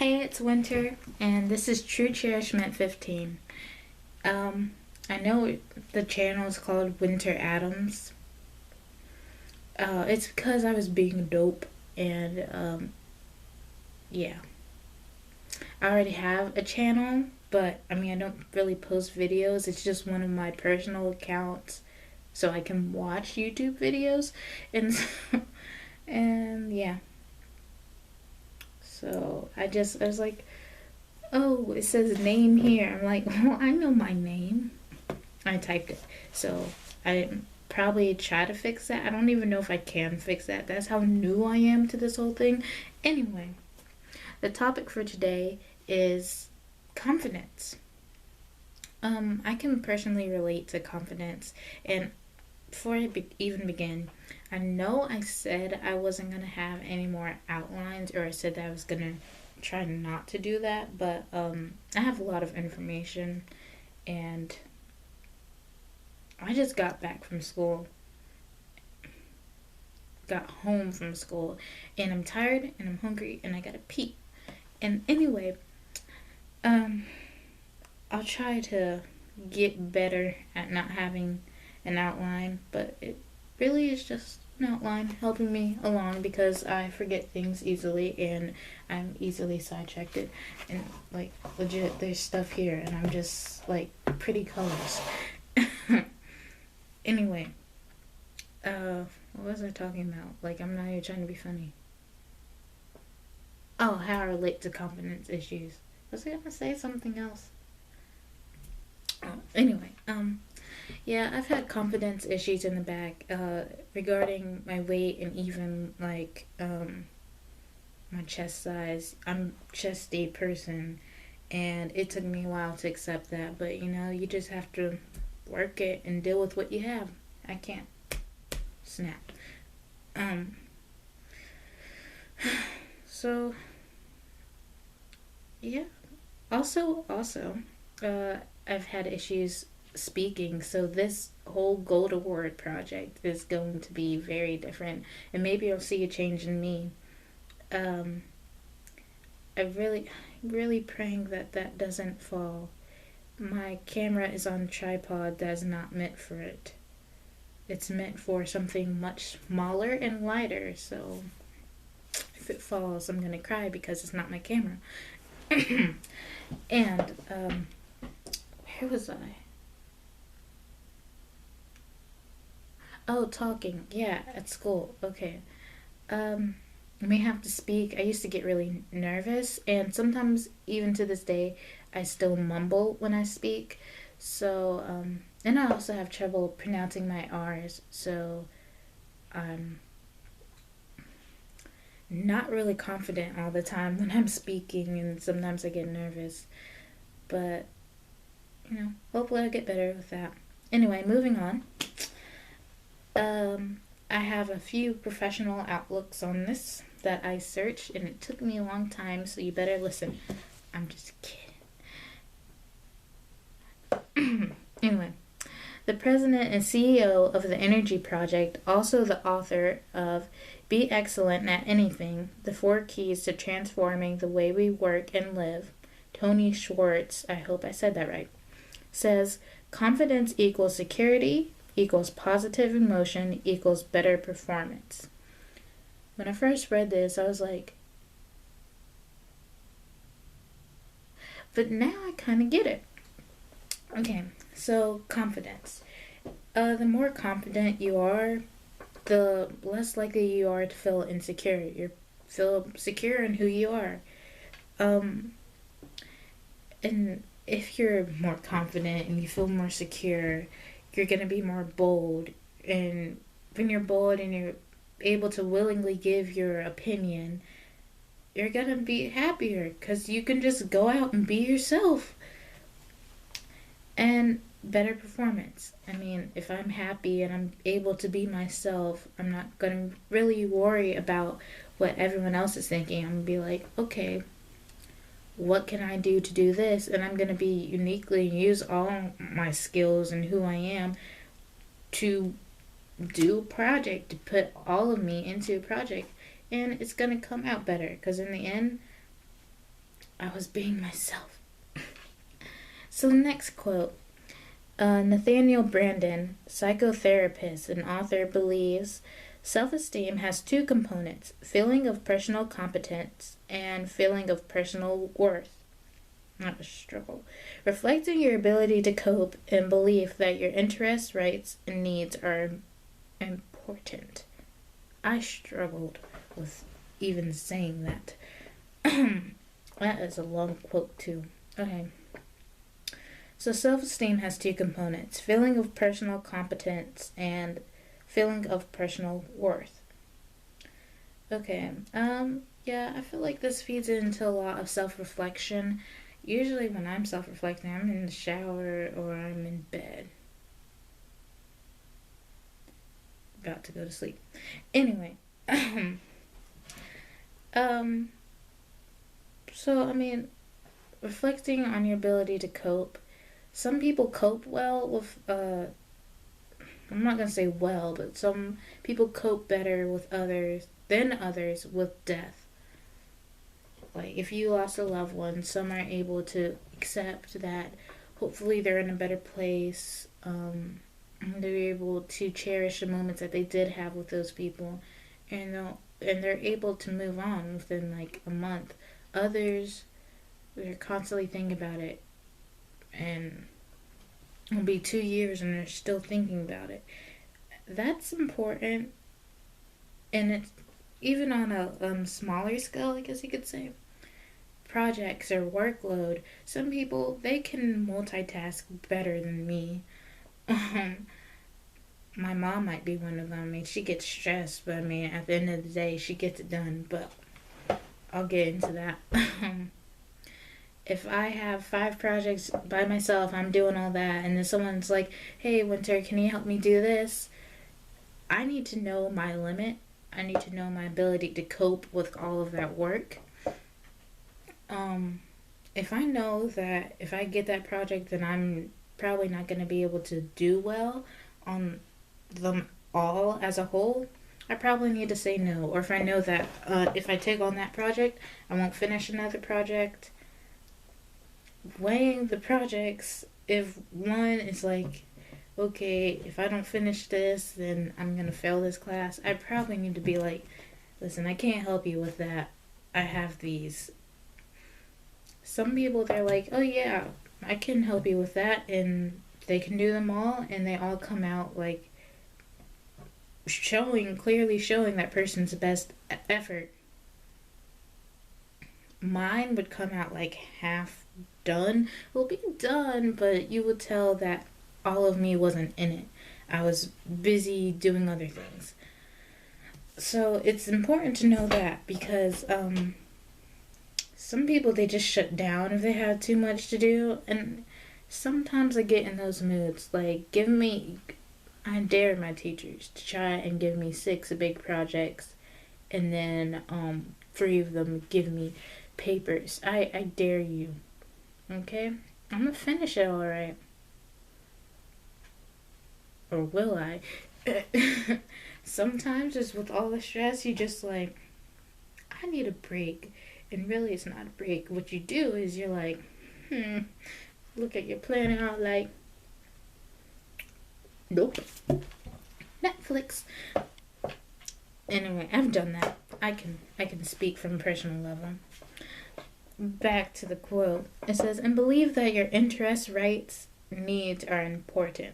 Hey, it's Wynter, and this is TrueCherishment15. I know the channel is called Wynter Adams. It's because I was being dope, and yeah. I already have a channel, but I mean, I don't really post videos. It's just one of my personal accounts, so I can watch YouTube videos, and and yeah. So I was like, oh, it says name here. I'm like, well, I know my name. I typed it. So I probably try to fix that. I don't even know if I can fix that. That's how new I am to this whole thing. Anyway, the topic for today is confidence. I can personally relate to confidence. And before I even begin, I know I said I wasn't going to have any more outlines, or I said that I was going to try not to do that, but I have a lot of information, and I just got back from school, got home from school, and I'm tired and I'm hungry and I gotta pee. And anyway, um, I'll try to get better at not having an outline, but it really is just an outline helping me along because I forget things easily and I'm easily sidetracked. And like legit, there's stuff here, and I'm just like pretty colors. Anyway, what was I talking about? Like, I'm not even trying to be funny. Oh, how I relate to confidence issues. Was I gonna say something else? Oh, anyway, yeah, I've had confidence issues in the back, regarding my weight and even like, my chest size. I'm a chesty person, and it took me a while to accept that, but you just have to work it and deal with what you have. I can't snap. Um, so yeah. Also, I've had issues speaking, so this whole Gold Award project is going to be very different, and maybe I'll see a change in me. Um, I'm really praying that that doesn't fall. My camera is on a tripod that's not meant for it. It's meant for something much smaller and lighter, so if it falls, I'm gonna cry because it's not my camera. And, where was I? Oh, talking. Yeah, at school. Okay. Um, we have to speak. I used to get really nervous, and sometimes, even to this day, I still mumble when I speak. So, and I also have trouble pronouncing my R's, so I'm not really confident all the time when I'm speaking, and sometimes I get nervous. But, hopefully I'll get better with that. Anyway, moving on. I have a few professional outlooks on this that I searched, and it took me a long time, so you better listen. I'm just kidding. Anyway, the president and CEO of the Energy Project, also the author of Be Excellent at Anything, The Four Keys to Transforming the Way We Work and Live, Tony Schwartz, I hope I said that right, says confidence equals security, equals positive emotion, equals better performance. When I first read this, I was like, but now I kind of get it. Okay, so confidence. The more confident you are, the less likely you are to feel insecure. You feel secure in who you are. And if you're more confident and you feel more secure, you're going to be more bold. And when you're bold and you're able to willingly give your opinion, you're going to be happier because you can just go out and be yourself. And better performance. I mean, if I'm happy and I'm able to be myself, I'm not going to really worry about what everyone else is thinking. I'm going to be like, okay, what can I do to do this? And I'm going to be uniquely use all my skills and who I am to do a project, to put all of me into a project. And it's going to come out better because in the end, I was being myself. So the next quote. Nathaniel Branden, psychotherapist and author, believes self-esteem has two components: feeling of personal competence and feeling of personal worth. Not a struggle. Reflecting your ability to cope and belief that your interests, rights, and needs are important. I struggled with even saying that. That is a long quote, too. Okay. So self-esteem has two components: feeling of personal competence and feeling of personal worth. Okay. Yeah, I feel like this feeds into a lot of self-reflection. Usually when I'm self-reflecting, I'm in the shower or I'm in bed. About to go to sleep. Anyway. So, I mean, reflecting on your ability to cope. Some people cope well with, I'm not going to say well, but some people cope better with others than others with death. Like, if you lost a loved one, some are able to accept that hopefully they're in a better place. They're able to cherish the moments that they did have with those people, and they're able to move on within like a month. Others, they're constantly thinking about it, and it'll be 2 years and they're still thinking about it. That's important, and it's even on a smaller scale, I guess you could say. Projects or workload. Some people, they can multitask better than me. My mom might be one of them. I mean, she gets stressed, but I mean, at the end of the day, she gets it done. But I'll get into that. If I have 5 projects by myself, I'm doing all that, and then someone's like, hey, Wynter, can you help me do this? I need to know my limit. I need to know my ability to cope with all of that work. If I know that if I get that project, then I'm probably not going to be able to do well on them all as a whole, I probably need to say no. Or if I know that if I take on that project, I won't finish another project. Weighing the projects, if one is like, okay, if I don't finish this, then I'm going to fail this class, I probably need to be like, listen, I can't help you with that. I have these. Some people, they're like, oh yeah, I can help you with that, and they can do them all, and they all come out like clearly showing that person's best effort. Mine would come out like half done. It'll be done, but you would tell that all of me wasn't in it. I was busy doing other things. So it's important to know that, because some people, they just shut down if they have too much to do, and sometimes I get in those moods. Like, I dare my teachers to try and give me 6 big projects, and then 3 of them give me papers. I dare you. Okay? I'm gonna finish it alright. Or will I? Sometimes just with all the stress, you just like, I need a break. And really, it's not a break. What you do is you're like, look at your planner out like, nope, Netflix. Anyway, I've done that. I can speak from personal level. Back to the quote. It says, and believe that your interests, rights, needs are important.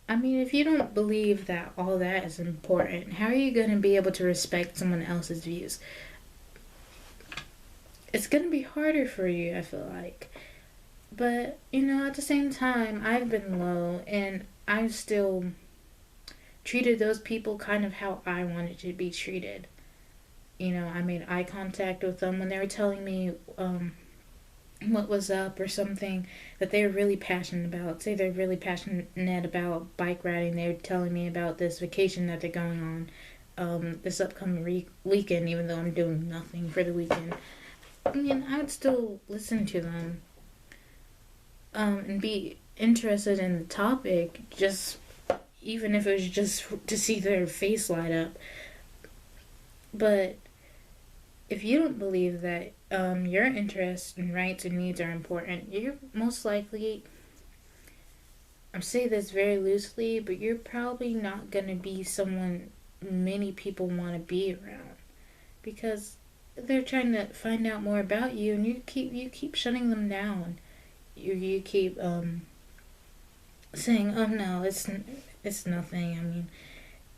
I mean, if you don't believe that all that is important, how are you going to be able to respect someone else's views? It's going to be harder for you, I feel like. But, at the same time, I've been low, and I've still treated those people kind of how I wanted to be treated. I made eye contact with them when they were telling me what was up, or something that they were really passionate about. Say they're really passionate about bike riding. They were telling me about this vacation that they're going on this upcoming weekend, even though I'm doing nothing for the weekend. I mean, I would still listen to them and be interested in the topic, just even if it was just to see their face light up. But if you don't believe that your interests and rights and needs are important, you're most likely, I'm saying this very loosely, but you're probably not going to be someone many people want to be around, because they're trying to find out more about you, and you keep shutting them down. You keep saying, "Oh no, it's nothing." I mean,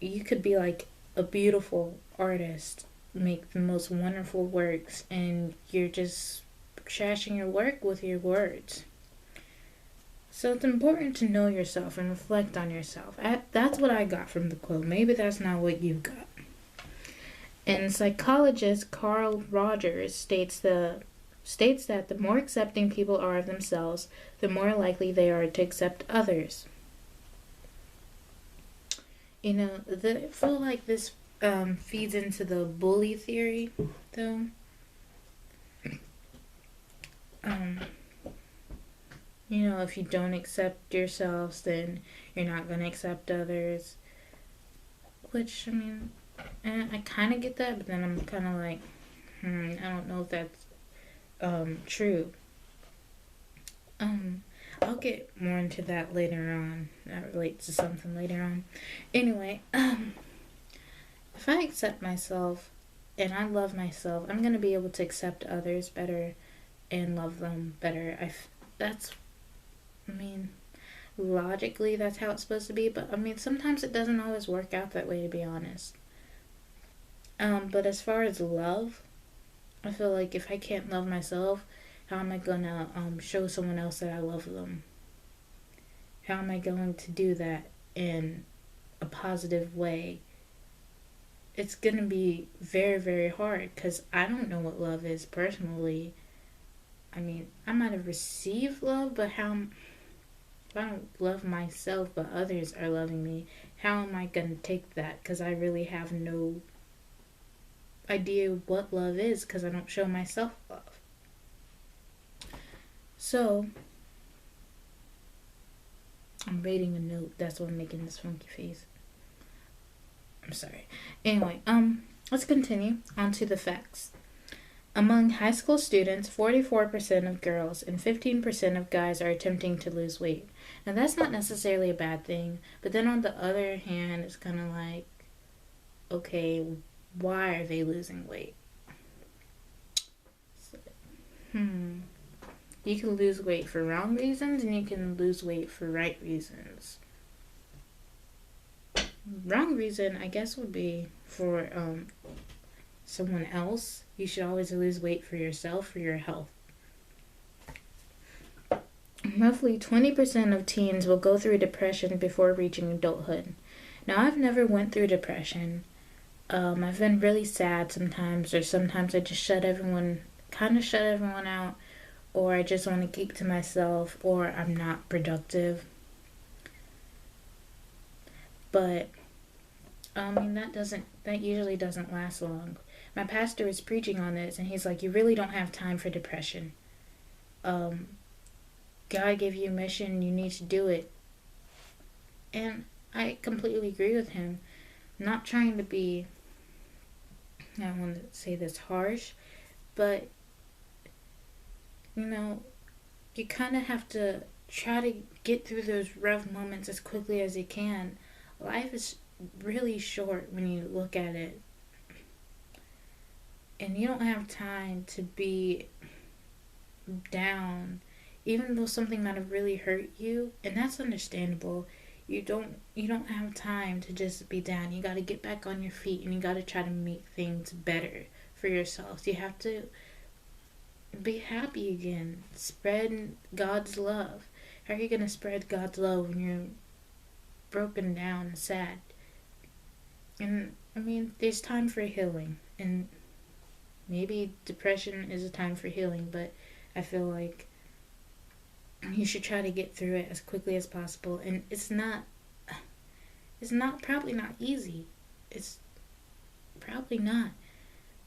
you could be like a beautiful artist, make the most wonderful works, and you're just trashing your work with your words. So it's important to know yourself and reflect on yourself. That's what I got from the quote. Maybe that's not what you got. And psychologist Carl Rogers states that the more accepting people are of themselves, the more likely they are to accept others. I feel like this feeds into the bully theory, though. Um, if you don't accept yourselves, then you're not going to accept others. Which, I mean, I kind of get that, but then I'm kind of like, I don't know if that's true. I'll get more into that later on. That relates to something later on. Anyway, if I accept myself and I love myself, I'm gonna be able to accept others better and love them better. I mean, logically that's how it's supposed to be, but I mean sometimes it doesn't always work out that way, to be honest. But as far as love, I feel like if I can't love myself, how am I gonna show someone else that I love them? How am I going to do that in a positive way? It's gonna be very, very hard because I don't know what love is personally. I mean, I might have received love, but if I don't love myself but others are loving me, how am I gonna take that? Because I really have no idea what love is because I don't show myself love. So, I'm reading a note. That's why I'm making this funky face. I'm sorry. Anyway, let's continue on to the facts. Among high school students, 44% of girls and 15% of guys are attempting to lose weight. Now, that's not necessarily a bad thing, but then on the other hand, it's kind of like, okay, why are they losing weight? You can lose weight for wrong reasons, and you can lose weight for right reasons. Wrong reason, I guess, would be for someone else. You should always lose weight for yourself, for your health. Roughly 20% of teens will go through depression before reaching adulthood. Now, I've never went through depression. I've been really sad sometimes, or sometimes I just shut everyone out, or I just want to keep to myself, or I'm not productive. But I mean, that usually doesn't last long. My pastor was preaching on this, and he's like, you really don't have time for depression. God gave you a mission, you need to do it. And I completely agree with him. I'm not trying to be, I don't want to say this harsh, but you kind of have to try to get through those rough moments as quickly as you can. Life is really short when you look at it. And you don't have time to be down, even though something might have really hurt you, and that's understandable. You don't have time to just be down. You got to get back on your feet, and you got to try to make things better for yourself. You have to be happy again. Spread God's love. How are you going to spread God's love when you're broken down and sad? And I mean, there's time for healing, and maybe depression is a time for healing, but I feel like you should try to get through it as quickly as possible. And it's probably not easy. It's probably not.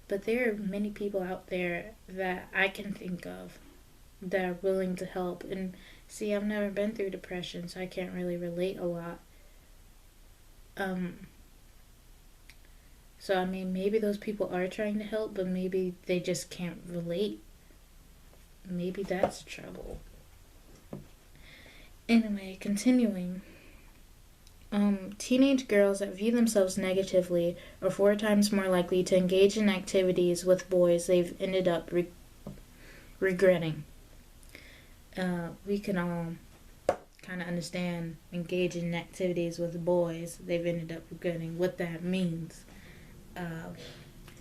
But there are many people out there that I can think of that are willing to help. And see, I've never been through depression, so I can't really relate a lot. So So, I mean, maybe those people are trying to help, but maybe they just can't relate. Maybe that's the trouble. Anyway, continuing. Teenage girls that view themselves negatively are 4 times more likely to engage in activities with boys they've ended up regretting. We can all kind of understand engaging in activities with boys they've ended up regretting, what that means.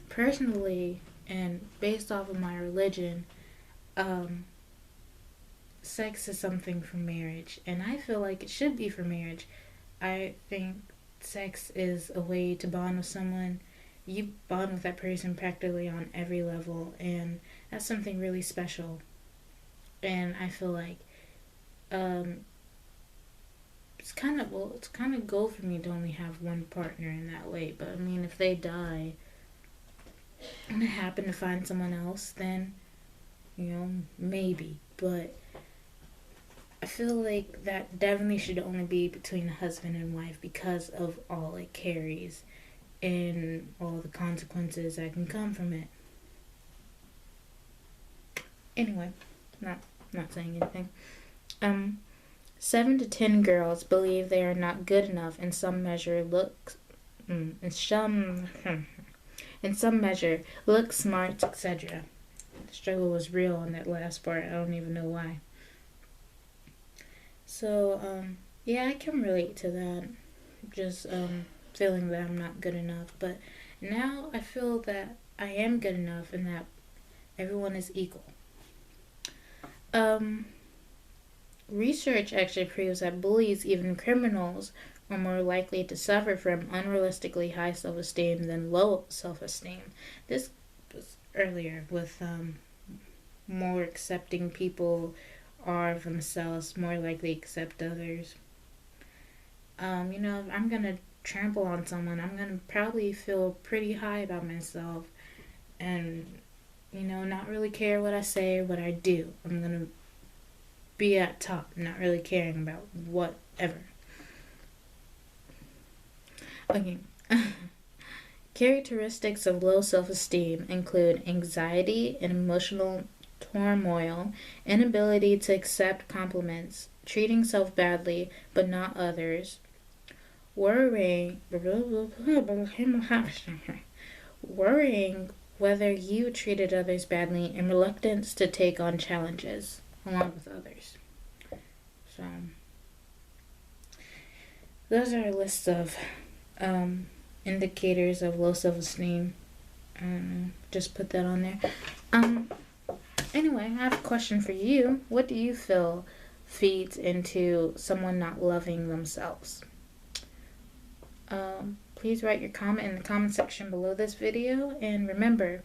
Personally, and based off of my religion, sex is something for marriage, and I feel like it should be for marriage. I think sex is a way to bond with someone. You bond with that person practically on every level, and that's something really special. And I feel like it's kind of goal for me to only have one partner in that way. But I mean, if they die and I happen to find someone else, then maybe. But I feel like that definitely should only be between a husband and wife because of all it carries and all the consequences that can come from it. Anyway, not saying anything. 7 to 10 girls believe they are not good enough in some measure. In some measure, look, smart, etc. The struggle was real on that last part. I don't even know why. So, yeah, I can relate to that. Just feeling that I'm not good enough. But now I feel that I am good enough and that everyone is equal. Research actually proves that bullies, even criminals, are more likely to suffer from unrealistically high self-esteem than low self-esteem. This was earlier with more accepting people are of themselves, more likely to accept others. If I'm going to trample on someone, I'm going to probably feel pretty high about myself and, not really care what I say or what I do. I'm going to be at top, not really caring about whatever. Okay. Characteristics of low self-esteem include anxiety and emotional turmoil, inability to accept compliments, treating self badly but not others, worrying whether you treated others badly, and reluctance to take on challenges along with others. So, those are a list of indicators of low self-esteem. Just put that on there. Anyway, I have a question for you. What do you feel feeds into someone not loving themselves? Please write your comment in the comment section below this video. And remember,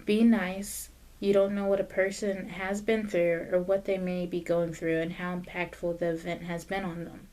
be nice. You don't know what a person has been through or what they may be going through and how impactful the event has been on them.